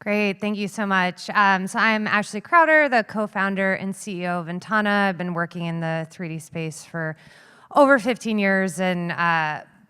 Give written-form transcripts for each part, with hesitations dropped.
Great, thank you so much. So I'm Ashley Crowder, the co-founder and CEO of Ventana. I've been working in the 3D space for over 15 years and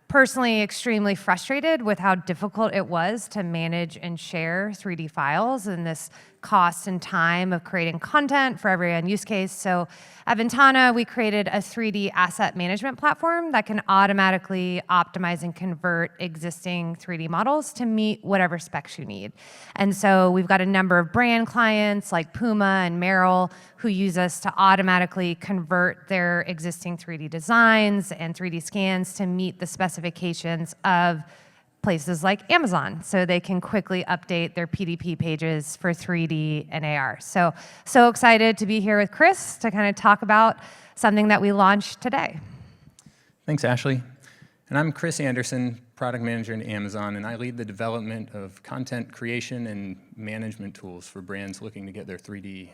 personally extremely frustrated with how difficult it was to manage and share 3D files and this cost and time of creating content for every end use case. So at Ventana, we created a 3D asset management platform that can automatically optimize and convert existing 3D models to meet whatever specs you need. And so we've got a number of brand clients like Puma and Merrill who use us to automatically convert their existing 3D designs and 3D scans to meet the specifications of places like Amazon, so they can quickly update their PDP pages for 3D and AR. So excited to be here with Chris to kind of talk about something that we launched today. Thanks, Ashley. And I'm Chris Anderson, product manager at Amazon, and I lead the development of content creation and management tools for brands looking to get their 3D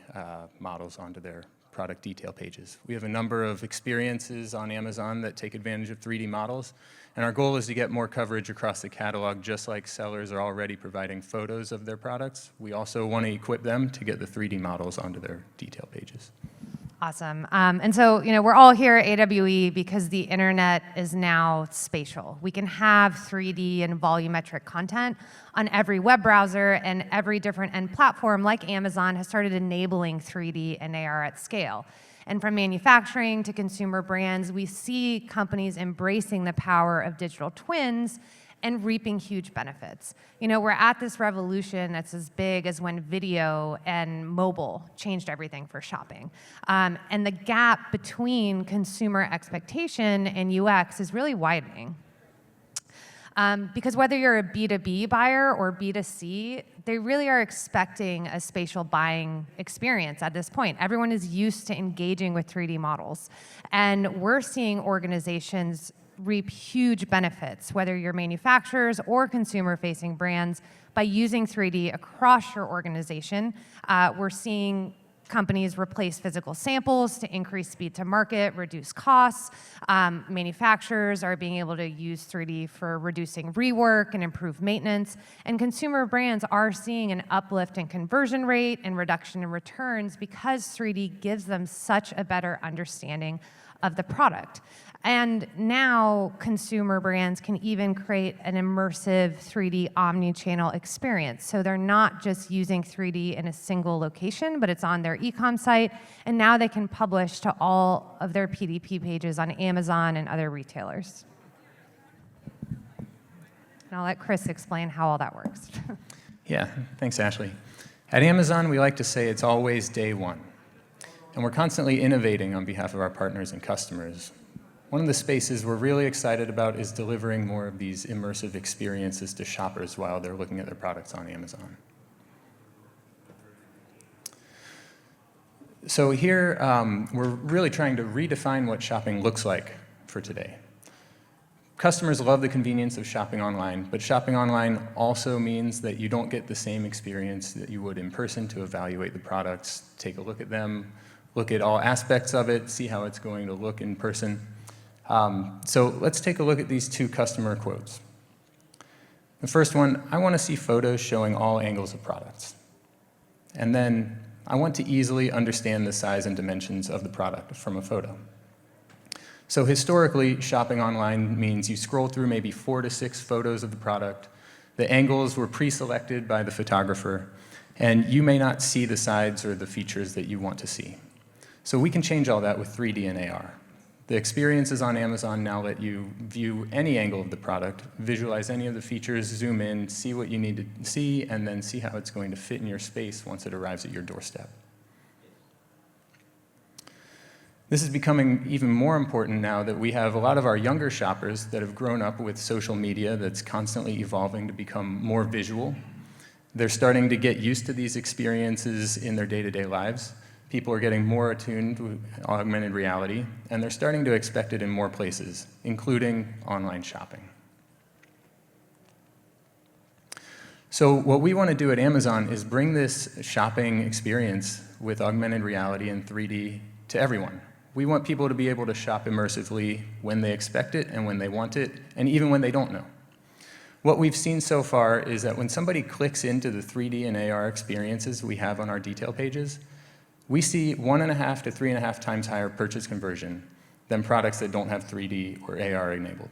models onto their product detail pages. We have a number of experiences on Amazon that take advantage of 3D models, and our goal is to get more coverage across the catalog, just like sellers are already providing photos of their products. We also want to equip them to get the 3D models onto their detail pages. Awesome. And so, we're all here at AWE because the internet is now spatial. We can have 3D and volumetric content on every web browser, and every different end platform like Amazon has started enabling 3D and AR at scale. And from manufacturing to consumer brands, we see companies embracing the power of digital twins and reaping huge benefits. We're at this revolution that's as big as when video and mobile changed everything for shopping. And the gap between consumer expectation and UX is really widening. Because whether you're a B2B buyer or B2C, they really are expecting a spatial buying experience at this point. Everyone is used to engaging with 3D models. And we're seeing organizations reap huge benefits, whether you're manufacturers or consumer-facing brands, by using 3D across your organization. We're seeing companies replace physical samples to increase speed to market, reduce costs. Manufacturers are being able to use 3D for reducing rework and improve maintenance. And consumer brands are seeing an uplift in conversion rate and reduction in returns because 3D gives them such a better understanding of the product. And now consumer brands can even create an immersive 3D omni-channel experience. So they're not just using 3D in a single location, but it's on their e-com site. And now they can publish to all of their PDP pages on Amazon and other retailers. And I'll let Chris explain how all that works. Yeah, thanks, Ashley. At Amazon, we like to say it's always day one. And we're constantly innovating on behalf of our partners and customers. One of the spaces we're really excited about is delivering more of these immersive experiences to shoppers while they're looking at their products on Amazon. So here, we're really trying to redefine what shopping looks like for today. Customers love the convenience of shopping online, but shopping online also means that you don't get the same experience that you would in person to evaluate the products, take a look at them, look at all aspects of it, see how it's going to look in person. So let's take a look at these two customer quotes. The first one, I want to see photos showing all angles of products. And then, I want to easily understand the size and dimensions of the product from a photo. So historically, shopping online means you scroll through maybe 4 to 6 photos of the product. The angles were pre-selected by the photographer, and you may not see the sides or the features that you want to see. So we can change all that with 3D and AR. The experiences on Amazon now let you view any angle of the product, visualize any of the features, zoom in, see what you need to see, and then see how it's going to fit in your space once it arrives at your doorstep. This is becoming even more important now that we have a lot of our younger shoppers that have grown up with social media that's constantly evolving to become more visual. They're starting to get used to these experiences in their day-to-day lives. People are getting more attuned to augmented reality, and they're starting to expect it in more places, including online shopping. So what we want to do at Amazon is bring this shopping experience with augmented reality and 3D to everyone. We want people to be able to shop immersively when they expect it and when they want it, and even when they don't know. What we've seen so far is that when somebody clicks into the 3D and AR experiences we have on our detail pages, we see 1.5 to 3.5 times higher purchase conversion than products that don't have 3D or AR enabled.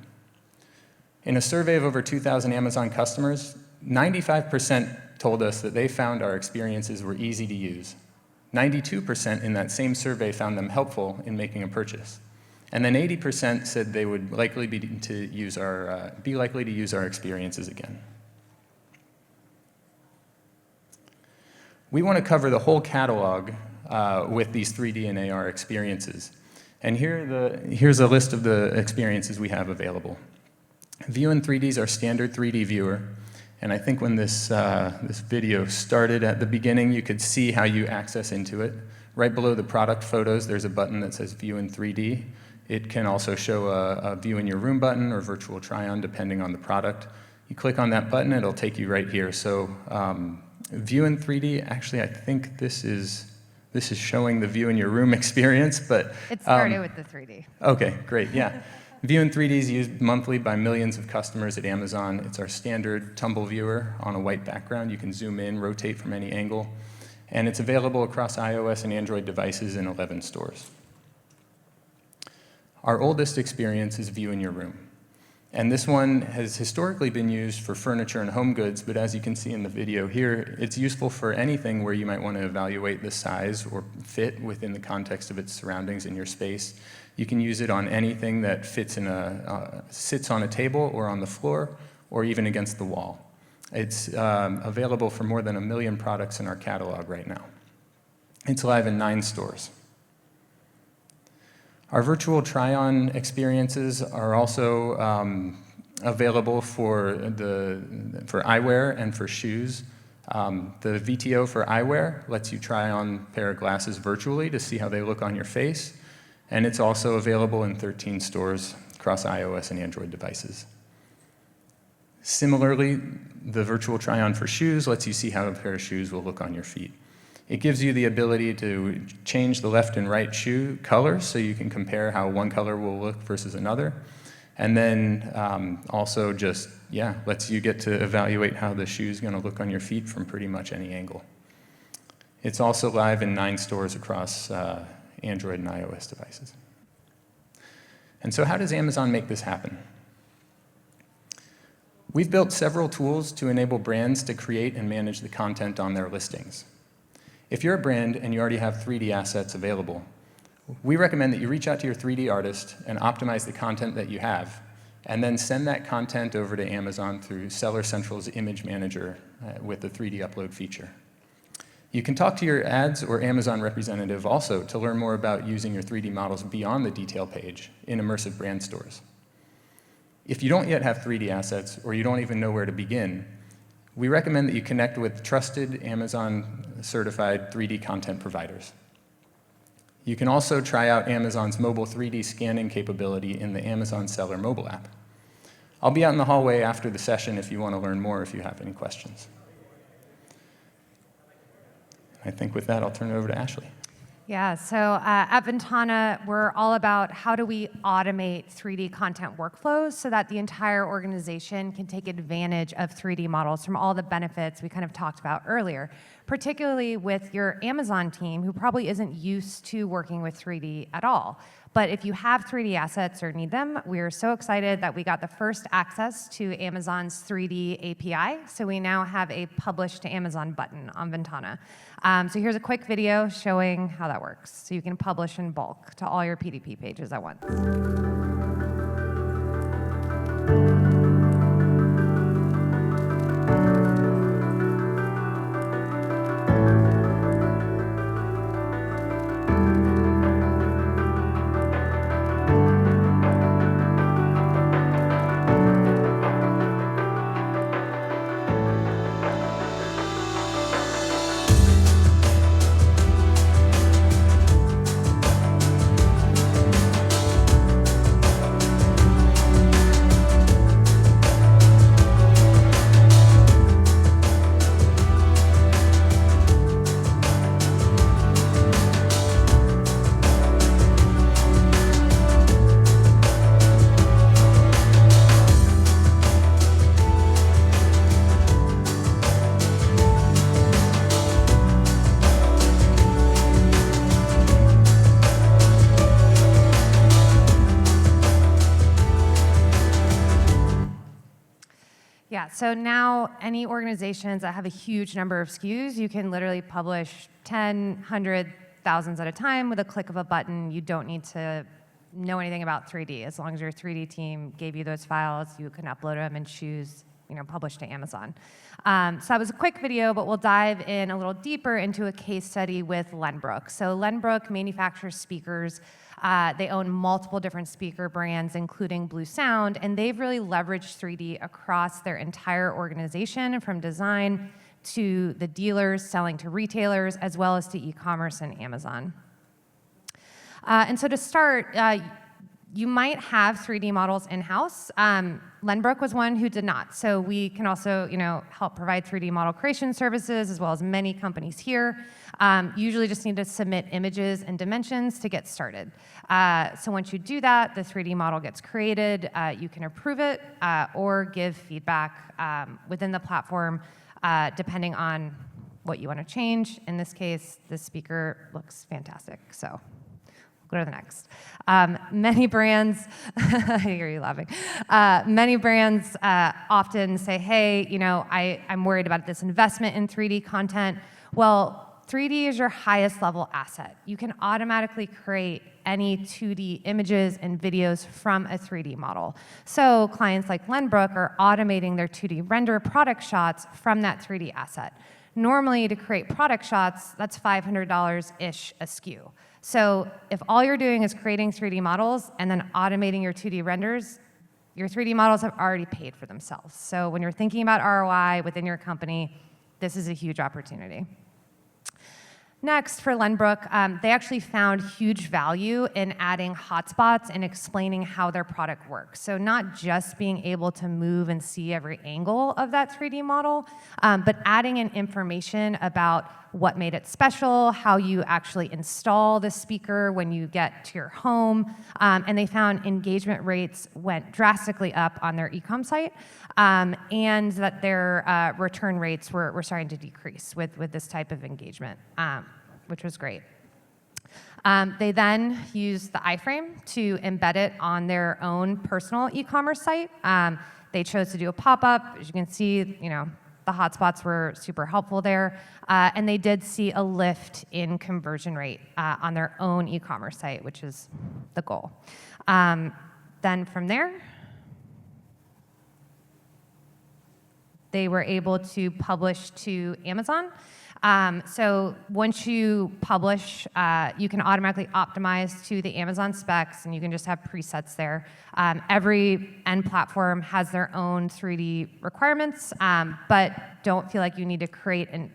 In a survey of over 2,000 Amazon customers, 95% told us that they found our experiences were easy to use. 92% in that same survey found them helpful in making a purchase. And then 80% said they would likely be likely to use our experiences again. We want to cover the whole catalog with these 3D and AR experiences. And here's a list of the experiences we have available. View in 3D is our standard 3D viewer. And I think when this video started at the beginning, you could see how you access into it. Right below the product photos, there's a button that says View in 3D. It can also show a View in Your Room button or virtual try-on, depending on the product. You click on that button, it'll take you right here. So View in 3D, actually, I think this is showing the View in Your Room experience, but It started with the 3D. Okay, great, yeah. View in 3D is used monthly by millions of customers at Amazon. It's our standard tumble viewer on a white background. You can zoom in, rotate from any angle, and it's available across iOS and Android devices in 11 stores. Our oldest experience is View in Your Room. And this one has historically been used for furniture and home goods, but as you can see in the video here, it's useful for anything where you might want to evaluate the size or fit within the context of its surroundings in your space. You can use it on anything that fits sits on a table or on the floor or even against the wall. It's available for more than 1 million products in our catalog right now. It's live in 9 stores. Our virtual try-on experiences are also available for eyewear and for shoes. The VTO for eyewear lets you try on a pair of glasses virtually to see how they look on your face, and it's also available in 13 stores across iOS and Android devices. Similarly, the virtual try-on for shoes lets you see how a pair of shoes will look on your feet. It gives you the ability to change the left and right shoe colors so you can compare how one color will look versus another. And then also just, lets you get to evaluate how the shoe is going to look on your feet from pretty much any angle. It's also live in 9 stores across Android and iOS devices. And so how does Amazon make this happen? We've built several tools to enable brands to create and manage the content on their listings. If you're a brand and you already have 3D assets available, we recommend that you reach out to your 3D artist and optimize the content that you have, and then send that content over to Amazon through Seller Central's Image Manager with the 3D upload feature. You can talk to your ads or Amazon representative also to learn more about using your 3D models beyond the detail page in immersive brand stores. If you don't yet have 3D assets or you don't even know where to begin, we recommend that you connect with trusted Amazon-certified 3D content providers. You can also try out Amazon's mobile 3D scanning capability in the Amazon Seller mobile app. I'll be out in the hallway after the session if you want to learn more, if you have any questions. I think with that, I'll turn it over to Ashley. Yeah, so at Ventana, we're all about how do we automate 3D content workflows so that the entire organization can take advantage of 3D models from all the benefits we kind of talked about earlier, particularly with your Amazon team who probably isn't used to working with 3D at all. But if you have 3D assets or need them, we are so excited that we got the first access to Amazon's 3D API. So we now have a Publish to Amazon button on Ventana. So here's a quick video showing how that works. So you can publish in bulk to all your PDP pages at once. Yeah, so now any organizations that have a huge number of SKUs, you can literally publish 10, 100, thousands at a time with a click of a button. You don't need to know anything about 3D. As long as your 3D team gave you those files, you can upload them and choose, publish to Amazon. So that was a quick video, but we'll dive in a little deeper into a case study with Lenbrook. So Lenbrook manufactures speakers. They own multiple different speaker brands, including Blue Sound, and they've really leveraged 3D across their entire organization, from design to the dealers selling to retailers, as well as to e-commerce and Amazon. And so to start, you might have 3D models in-house. Lenbrook was one who did not. So we can also, help provide 3D model creation services, as well as many companies here. Usually just need to submit images and dimensions to get started. So once you do that, the 3D model gets created. You can approve it or give feedback within the platform, depending on what you want to change. In this case, this speaker looks fantastic. So go to the next. Many brands, I hear you laughing. Many brands often say, hey, I'm worried about this investment in 3D content. Well, 3D is your highest level asset. You can automatically create any 2D images and videos from a 3D model. So clients like Lenbrook are automating their 2D render product shots from that 3D asset. Normally, to create product shots, that's $500-ish a SKU. So if all you're doing is creating 3D models and then automating your 2D renders, your 3D models have already paid for themselves. So when you're thinking about ROI within your company, this is a huge opportunity. Next, for Lenbrook, they actually found huge value in adding hotspots and explaining how their product works. So not just being able to move and see every angle of that 3D model, but adding in information about what made it special, how you actually install the speaker when you get to your home. And they found engagement rates went drastically up on their e-com site, and that their return rates were starting to decrease with this type of engagement, which was great. They then used the iframe to embed it on their own personal e-commerce site. They chose to do a pop-up. As you can see, the hotspots were super helpful there. And they did see a lift in conversion rate on their own e-commerce site, which is the goal. Then from there, they were able to publish to Amazon. So once you publish, you can automatically optimize to the Amazon specs, and you can just have presets there. Every end platform has their own 3D requirements, but don't feel like you need to create a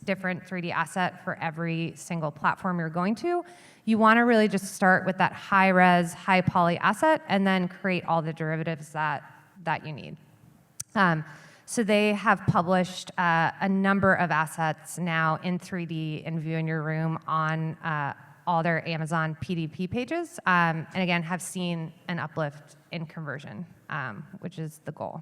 different 3D asset for every single platform you're going to. You want to really just start with that high-res, high-poly asset, and then create all the derivatives that you need. So they have published a number of assets now in 3D and View in Your Room on all their Amazon PDP pages, and again, have seen an uplift in conversion, which is the goal.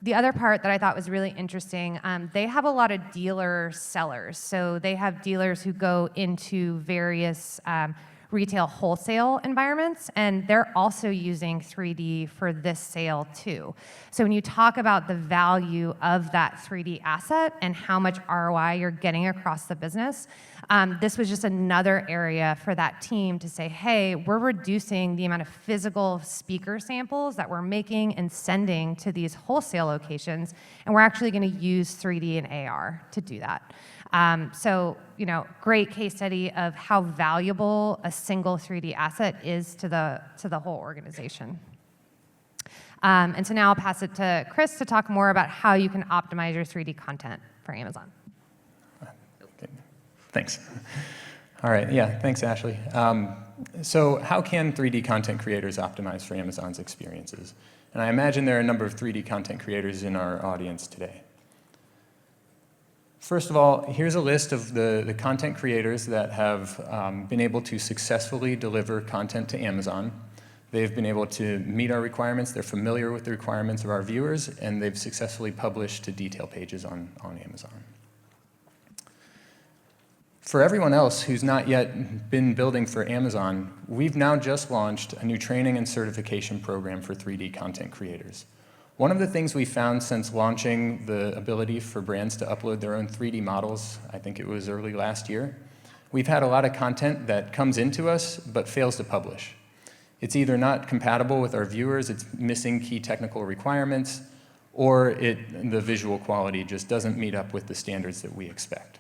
The other part that I thought was really interesting, they have a lot of dealer sellers. So they have dealers who go into various retail wholesale environments, and they're also using 3D for this sale too. So when you talk about the value of that 3D asset and how much ROI you're getting across the business, this was just another area for that team to say, hey, we're reducing the amount of physical speaker samples that we're making and sending to these wholesale locations, and we're actually going to use 3D and AR to do that. So, great case study of how valuable a single 3D asset is to the whole organization. And so now I'll pass it to Chris to talk more about how you can optimize your 3D content for Amazon. Okay. Thanks. All right, yeah, thanks, Ashley. So how can 3D content creators optimize for Amazon's experiences? And I imagine there are a number of 3D content creators in our audience today. First of all, here's a list of the content creators that have been able to successfully deliver content to Amazon. They've been able to meet our requirements, they're familiar with the requirements of our viewers, and they've successfully published to detail pages on Amazon. For everyone else who's not yet been building for Amazon, we've now just launched a new training and certification program for 3D content creators. One of the things we found since launching the ability for brands to upload their own 3D models, I think it was early last year, we've had a lot of content that comes into us but fails to publish. It's either not compatible with our viewers, it's missing key technical requirements, or the visual quality just doesn't meet up with the standards that we expect.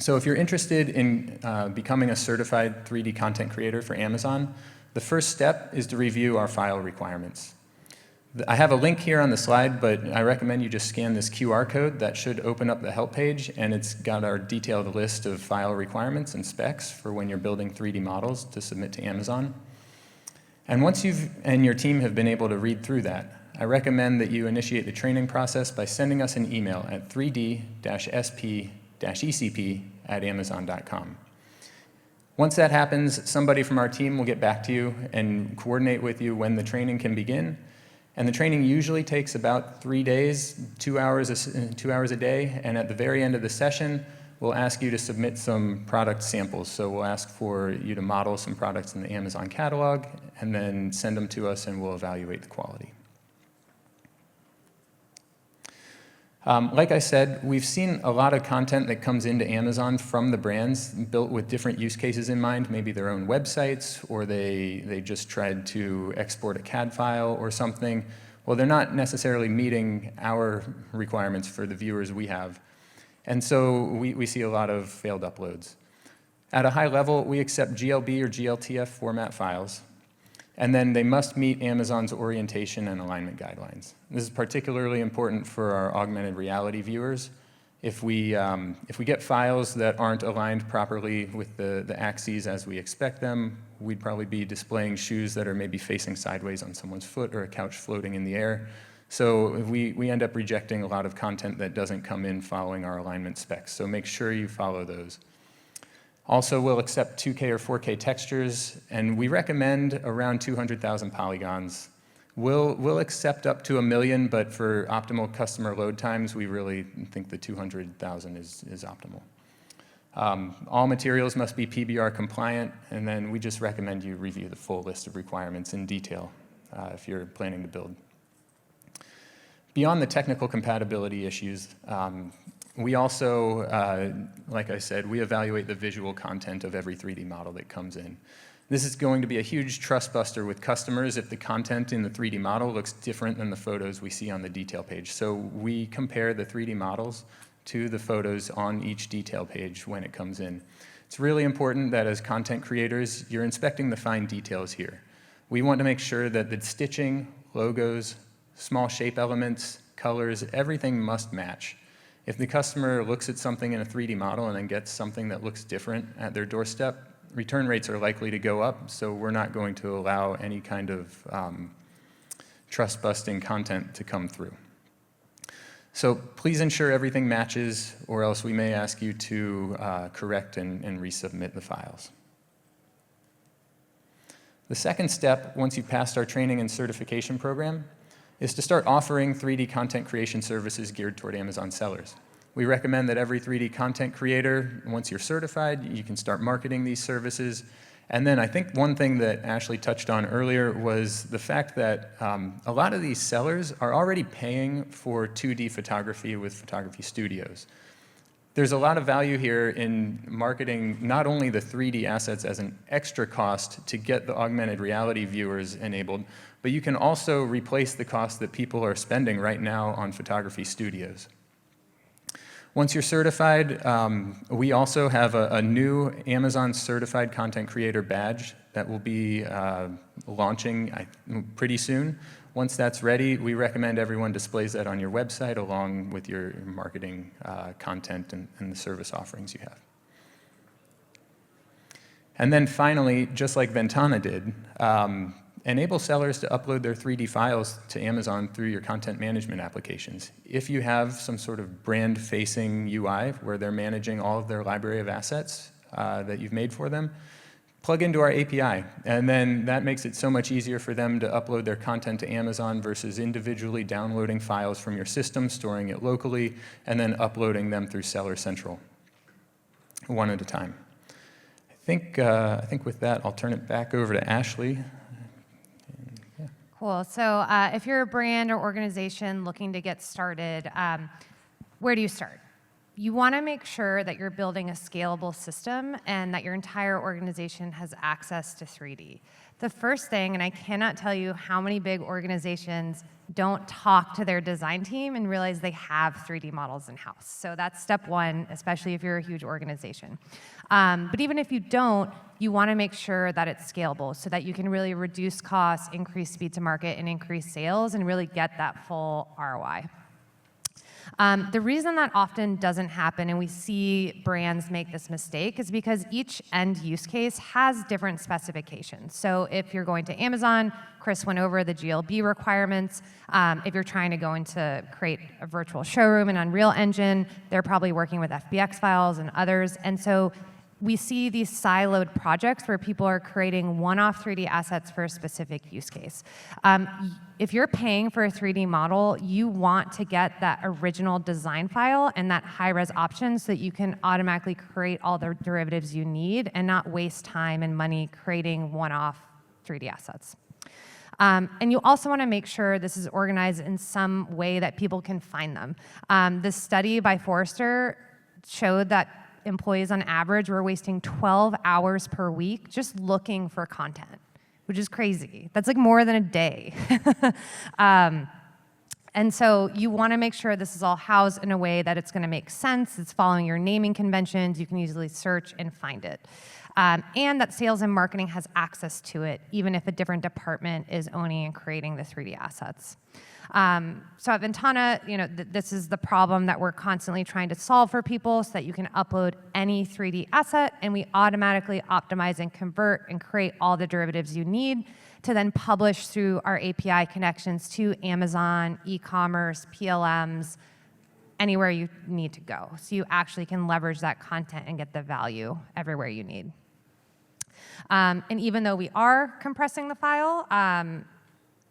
So if you're interested in becoming a certified 3D content creator for Amazon, the first step is to review our file requirements. I have a link here on the slide, but I recommend you just scan this QR code. That should open up the help page, and it's got our detailed list of file requirements and specs for when you're building 3D models to submit to Amazon. And once you've and your team have been able to read through that, I recommend that you initiate the training process by sending us an email at 3d-sp-ecp@amazon.com. Once that happens, somebody from our team will get back to you and coordinate with you when the training can begin. And the training usually takes about 3 days, 2 hours a day, and at the very end of the session, we'll ask you to submit some product samples. So we'll ask for you to model some products in the Amazon catalog, and then send them to us, and we'll evaluate the quality. Like I said, we've seen a lot of content that comes into Amazon from the brands built with different use cases in mind, maybe their own websites, or they just tried to export a CAD file or something. Well, they're not necessarily meeting our requirements for the viewers we have. And so we see a lot of failed uploads. At a high level, we accept GLB or GLTF format files, and then they must meet Amazon's orientation and alignment guidelines. This is particularly important for our augmented reality viewers. If we get files that aren't aligned properly with the axes as we expect them, we'd probably be displaying shoes that are maybe facing sideways on someone's foot or a couch floating in the air. So we end up rejecting a lot of content that doesn't come in following our alignment specs. So make sure you follow those. Also, we'll accept 2K or 4K textures, and we recommend around 200,000 polygons. We'll accept up to 1 million, but for optimal customer load times, we really think the 200,000 is optimal. All materials must be PBR compliant, and then we just recommend you review the full list of requirements in detail if you're planning to build. Beyond the technical compatibility issues, we also, like I said, we evaluate the visual content of every 3D model that comes in. This is going to be a huge trust buster with customers if the content in the 3D model looks different than the photos we see on the detail page. So we compare the 3D models to the photos on each detail page when it comes in. It's really important that as content creators, you're inspecting the fine details here. We want to make sure that the stitching, logos, small shape elements, colors, everything must match. If the customer looks at something in a 3D model and then gets something that looks different at their doorstep, return rates are likely to go up, so we're not going to allow any kind of trust-busting content to come through. So please ensure everything matches, or else we may ask you to correct and resubmit the files. The second step, once you've passed our training and certification program, is to start offering 3D content creation services geared toward Amazon sellers. We recommend that every 3D content creator, once you're certified, you can start marketing these services. And then I think one thing that Ashley touched on earlier was the fact that a lot of these sellers are already paying for 2D photography with photography studios. There's a lot of value here in marketing not only the 3D assets as an extra cost to get the augmented reality viewers enabled, but you can also replace the cost that people are spending right now on photography studios. Once you're certified, we also have a new Amazon Certified Content Creator badge that will be launching pretty soon. Once that's ready, we recommend everyone displays that on your website along with your marketing content and the service offerings you have. And then finally, just like Ventana did, enable sellers to upload their 3D files to Amazon through your content management applications. If you have some sort of brand-facing UI where they're managing all of their library of assets that you've made for them, plug into our API, and then that makes it so much easier for them to upload their content to Amazon versus individually downloading files from your system, storing it locally, and then uploading them through Seller Central, one at a time. I think with that, I'll turn it back over to Ashley. Cool. So if you're a brand or organization looking to get started, where do you start? You want to make sure that you're building a scalable system and that your entire organization has access to 3D. The first thing, and I cannot tell you how many big organizations don't talk to their design team and realize they have 3D models in-house. So that's step one, especially if you're a huge organization. But even if you don't, you want to make sure that it's scalable so that you can really reduce costs, increase speed to market, and increase sales and really get that full ROI. The reason that often doesn't happen, and we see brands make this mistake, is because each end use case has different specifications. So if you're going to Amazon, Chris went over the GLB requirements. If you're trying to go into create a virtual showroom in Unreal Engine, they're probably working with FBX files and others. And so we see these siloed projects where people are creating one-off 3D assets for a specific use case. If you're paying for a 3D model, you want to get that original design file and that high-res option so that you can automatically create all the derivatives you need and not waste time and money creating one-off 3D assets. And you also want to make sure this is organized in some way that people can find them. This study by Forrester showed that employees on average were wasting 12 hours per week just looking for content, which is crazy. That's like more than a day. And so you want to make sure this is all housed in a way that it's going to make sense, it's following your naming conventions, you can easily search and find it. And that sales and marketing has access to it, even if a different department is owning and creating the 3D assets. So at Ventana, this is the problem that we're constantly trying to solve for people so that you can upload any 3D asset and we automatically optimize and convert and create all the derivatives you need to then publish through our API connections to Amazon, e-commerce, PLMs, anywhere you need to go. So you actually can leverage that content and get the value everywhere you need. And even though we are compressing the file,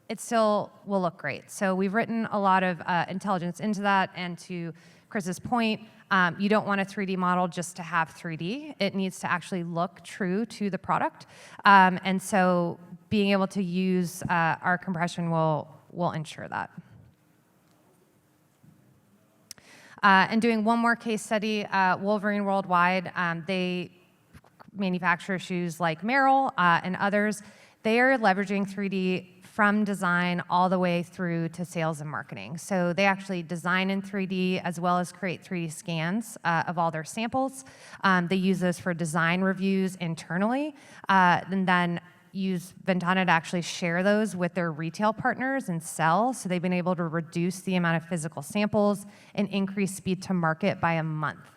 it still will look great. So we've written a lot of intelligence into that, and to Chris's point, you don't want a 3D model just to have 3D. It needs to actually look true to the product. And so being able to use our compression will ensure that. And doing one more case study, Wolverine Worldwide, they manufacture shoes like Merrell and others. They are leveraging 3D from design all the way through to sales and marketing. So they actually design in 3D as well as create 3D scans of all their samples. They use those for design reviews internally, and then use Ventana to actually share those with their retail partners and sell. So they've been able to reduce the amount of physical samples and increase speed to market by a month,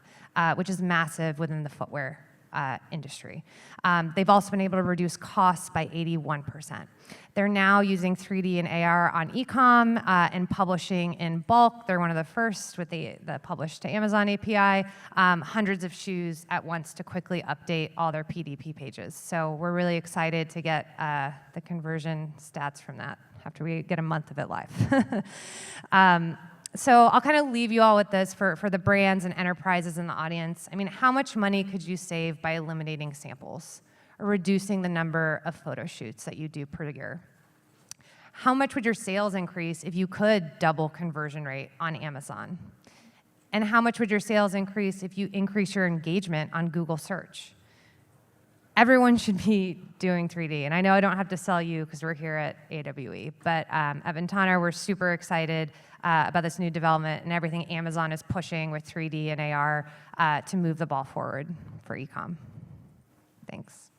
which is massive within the footwear industry. They've also been able to reduce costs by 81%. They're now using 3D and AR on e-com and publishing in bulk. They're one of the first with the publish to Amazon API, hundreds of shoes at once to quickly update all their PDP pages. So we're really excited to get the conversion stats from that after we get a month of it live. So I'll kind of leave you all with this for the brands and enterprises in the audience. I mean, how much money could you save by eliminating samples or reducing the number of photo shoots that you do per year? How much would your sales increase if you could double conversion rate on Amazon? And how much would your sales increase if you increase your engagement on Google search? Everyone should be doing 3D. And I know I don't have to sell you because we're here at AWE, but at Ventana, we're super excited about this new development and everything Amazon is pushing with 3D and AR to move the ball forward for e-com. Thanks.